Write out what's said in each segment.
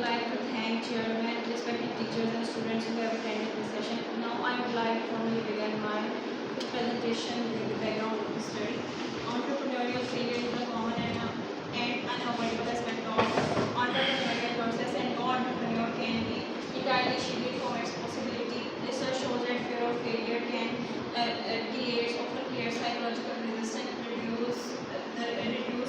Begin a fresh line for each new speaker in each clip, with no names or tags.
like to thank chairman, respected teachers and students who have attended this session. Now I would like to formally begin my presentation with the background of the study. Entrepreneurial failure is a common and unavoidable aspect of entrepreneurial process, and no entrepreneur can be entirely shielded from its possibility. Research shows that fear of failure can often create psychological resistance, reduce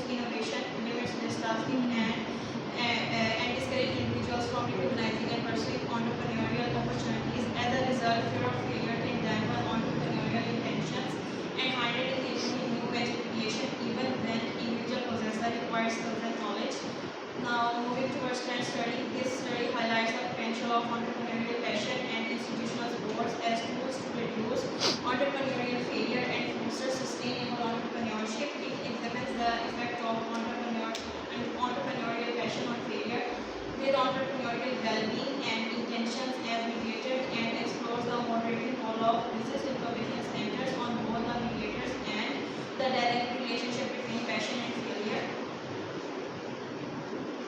innovation, limits risk tasking, and discourage individuals from recognizing and pursuing entrepreneurial opportunities. As a result, fear of failure can dampen entrepreneurial intentions and hinder it in new venture creation, even when individual possess the required skills and knowledge. Now, moving towards trend study, this study highlights the potential of entrepreneurial passion and institutional supports as tools to reduce entrepreneurial failure and foster sustainable entrepreneurship. It examines the effect of entrepreneurial passion on failure, with entrepreneurial well-being and intentions as mediated, and explores the moderating role of business information centers on both the mediators and the direct relationship between passion and failure.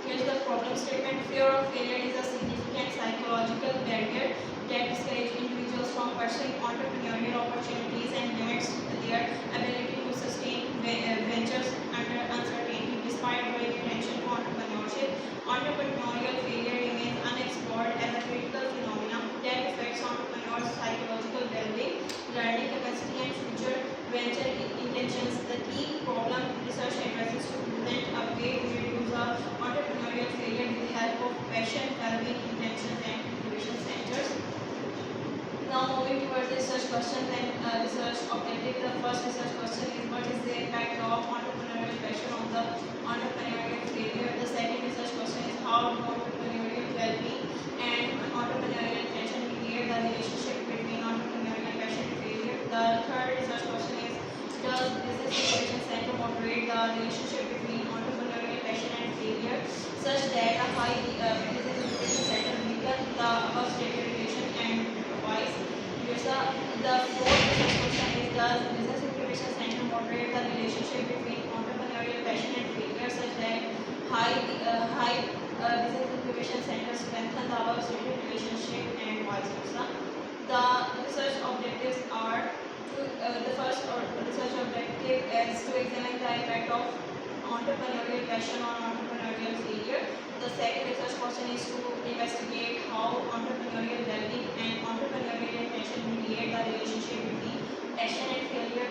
Here's the problem statement. Fear of failure is a significant psychological barrier that discourages individuals from pursuing entrepreneurial opportunities and limits their ability to sustain ventures under uncertainty. Despite growing attention to entrepreneurship, entrepreneurial failure remains unexplored as a critical phenomenon that affects entrepreneurs' psychological well-being, learning capacity, and future venture intentions. The key problem research addresses to present a way to reduce the entrepreneurial failure with the help of passion, well-being, intentions, and innovation centers. Now moving towards the research questions and research objective. The first research question is, what is the impact of entrepreneurial passion on the entrepreneurial failure? The second research question is, how do entrepreneurial well-being and entrepreneurial intention mediate the relationship between entrepreneurial passion and failure? The third research question is, does business innovation center moderate the relationship between entrepreneurial passion and failure such that a high business innovation center weaken the above stated relation and vice versa? The fourth research question is, does business incubation center moderate the relationship between entrepreneurial passion and failure such that high business incubation centers strengthen the above stated relationship and vice versa? The research objectives are the first research objective is to examine the effect of entrepreneurial passion on entrepreneurial failure. The second research question is to investigate how entrepreneurial well-being and entrepreneurial intention mediate the relationship between passion and failure.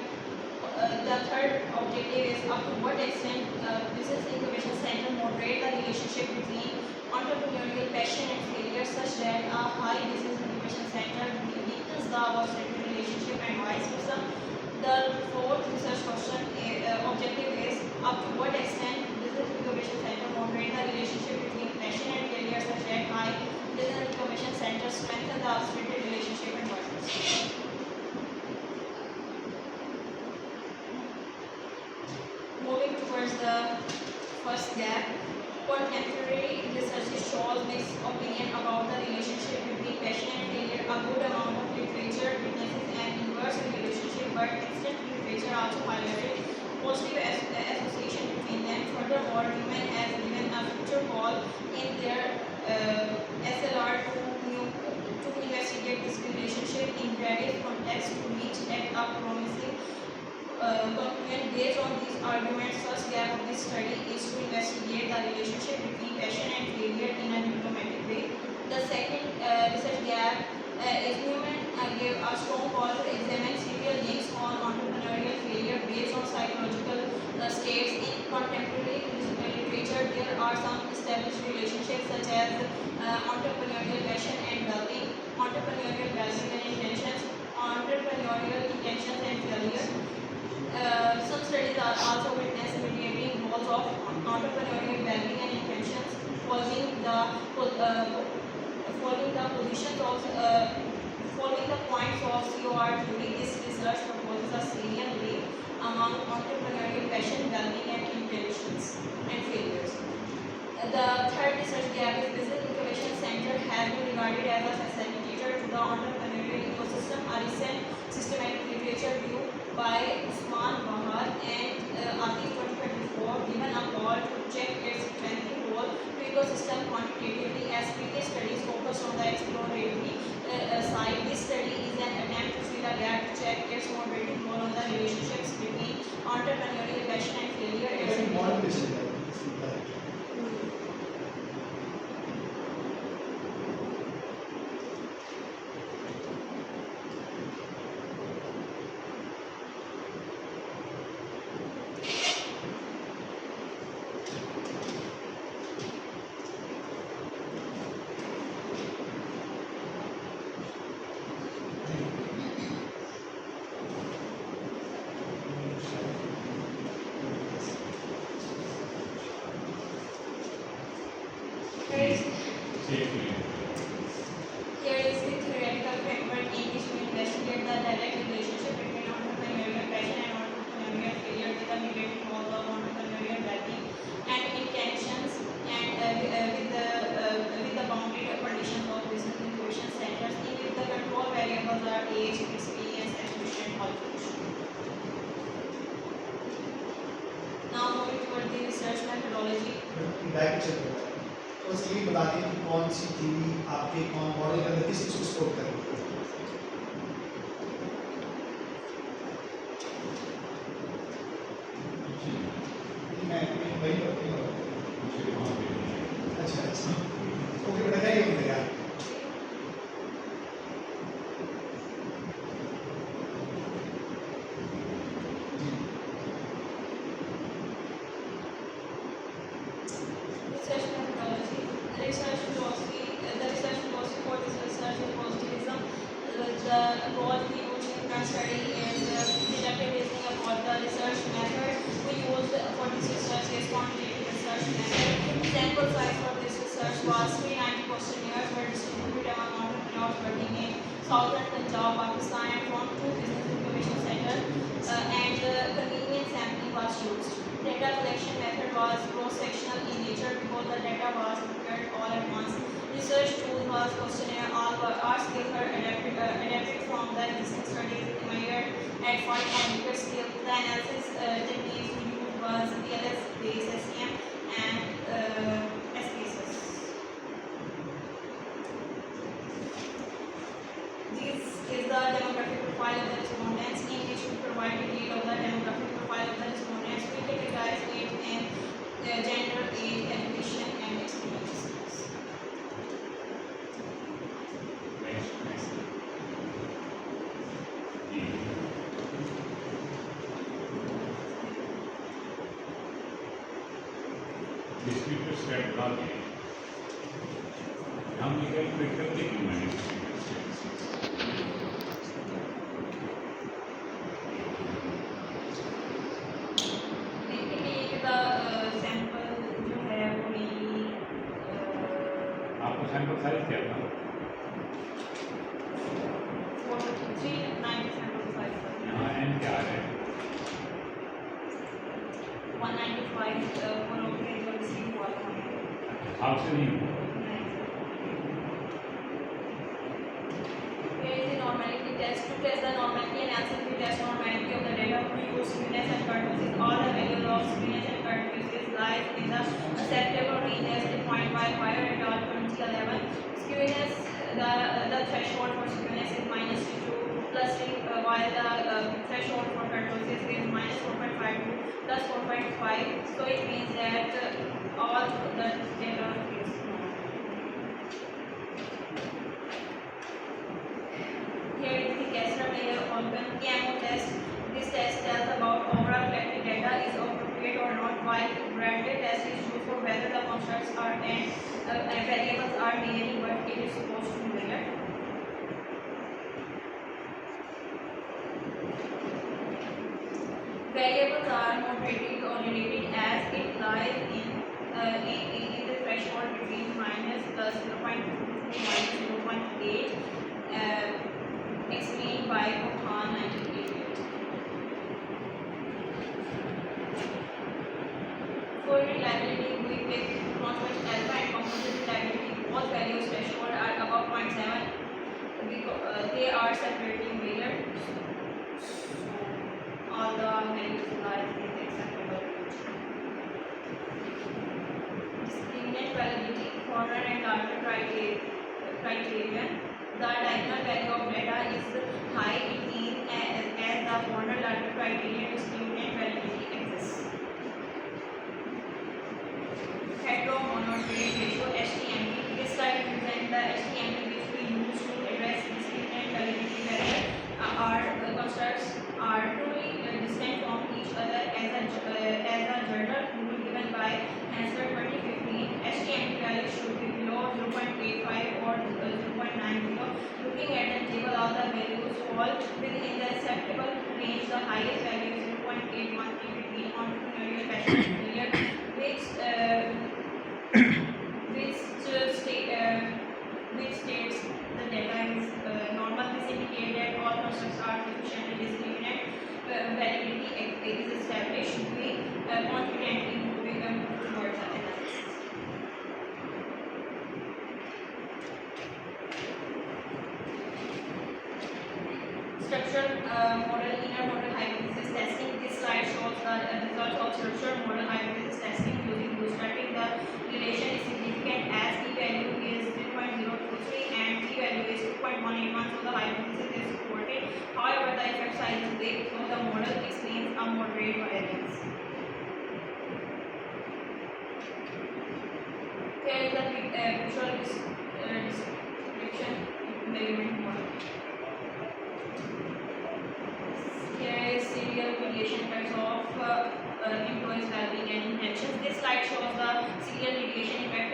The third objective is, up to what extent business incubation center moderate the relationship between entrepreneurial passion and failure such that a high business incubation center weakens the above stated relationship and vice versa. The fourth research question objective is, up to what extent business incubation center moderate the relationship between passion and failure such that high business incubation center strengthen the stated relationship and vice versa. Moving towards the first gap, contemporary research shows mixed opinion about the relationship between passion and failure. A good amount of literature witnesses an inverse relationship, but extant literature also highlighted positive association between them. Furthermore, Newman has given a future call in their SLR to investigate this relationship in various contexts to reach at a promising conclusion. Based on these arguments, first gap of this study is to investigate the relationship between passion and failure in a diplomatic way. The second research gap is Newman gave a strong call to examine serial links on entrepreneurial failure based on psychological states. In contemporary literature, there are some established relationships such as entrepreneurial passion and well-being, entrepreneurial well-being and intentions, entrepreneurial intentions and failure. Some studies are also witness mediating roles of entrepreneurial well-being and intentions, following the points of COR theory. This research proposes a serial link among entrepreneurial passion, well-being, and intentions and failures. The third research gap is business incubation center has been regarded as a facilitator to the entrepreneurial ecosystem. A recent systematic literature review by Usman Bahar and Atif 2024 given a call to check its strengthening role to ecosystem quantitatively. As previous studies focused on the exploratory side, this study is an attempt to fill a gap to check its moderating role on the relationships between entrepreneurial passion and failure. Here is the theoretical framework in which we investigate the direct relationship between entrepreneurial passion and entrepreneurial failure with the mediating roles of entrepreneurial well-being and intentions, and with the boundary conditions of business incubation centers, in which the control variables are age, experience, attribution, and qualification. Now moving toward the research methodology.
तो इसलिए बता दें कि कौन सी theory आपके कौन model के अंदर किस चीज़ को सपोर्ट कर रही है। मैं वही अच्छा ओके बताइए मुझे यार।
Research philosophy for this research is positivism. The approach we use in our study is deductive reasoning about the research method. We used for this research is quantitative research method. Sample size for this research was 390 questionnaires were distributed among entrepreneurs working in southern Punjab, Pakistan, and from 2 business incubation centers, and convenient sampling was used. Data collection method was cross-sectional in nature because the data was prepared all at once. Research tool was questionnaire. All skills were adapted from the existing studies measured at 5 molecular scale. The analysis techniques we used was PLS-based SEM and SPSS. This is the demographic profile of the respondents, in which we provide detail of the demographic profile of the respondents. We categorize it in gender, age, education, and experience.
Speaker stat log है हम ये calculate करते हैं मैंने
sample जो है वो मेरी
आपको सैंपल साइज क्या था
390 सैंपल साइज
यहाँ एन क्या है
195 for okay जो रिसीव हुआ था
हाउ से नहीं हुआ
Here is the normality test. To test the normality analysis, we test normality of the data. We use skewness and kurtosis. All the values of skewness and kurtosis lies in the acceptable range as defined by Fire et al. 2011. Skewness, the threshold for skewness is -2 plus 3, while the threshold for kurtosis is -4.5 to +4.5. So it means that all the data is normal. Here is the Kessler-Meyer organ KMO test. This test tells about overall collected data is appropriate or not, while Bradley test is used for whether the constructs are and variables are nearly what it is supposed to measure. Variables are moderated or related as it lies in the threshold between -+0.2 to -0.8. Explained by Bhutan 1988. For reliability, we pick constant alpha and composite reliability. Both values threshold are above 0.7. They are separately measured. All the values lie in the acceptable range. criterion. The diagonal value of data is high in mean as the corner larger criterion is student validity exists. Heteromonoid ratio HTMP. This slide represents the HTMP which we use to address discriminant validity barrier. Our constructs are truly distinct from each other as a general rule given by Hansler 2015. HTMP values should be below 0.85 or 0.90. Looking at the table, all the values fall within the acceptable range. The highest value is 0.81 in between entrepreneurial fashion period, which states the data is normal. This indicates that all constructs are sufficiently discriminant. Validity is established. We confidently moving towards the analysis. Structural model, inner model hypothesis testing. This slide shows the results of structural model hypothesis testing using bootstrapping. The relation is significant as p-value is 0.023 and p-value is 2.181, so the hypothesis is supported. However, the effect size is big, so the model explains a moderate variance. Here is the visual description measurement model. Here is serial mediation effects of employees' well-being and intentions. This slide shows the serial mediation effect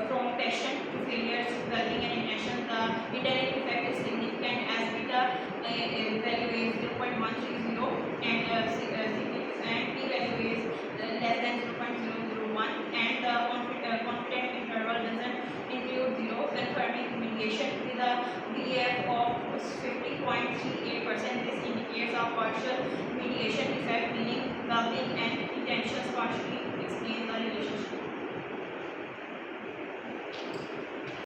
from passion to failure to well-being and intention. The indirect effect is significant as beta value is 0.130 and p-value is less than 0.001, and the confidence interval doesn't include 0, confirming mediation with a VAF of 50.38%. This indicates a partial mediation effect, meaning well-being and intentions partially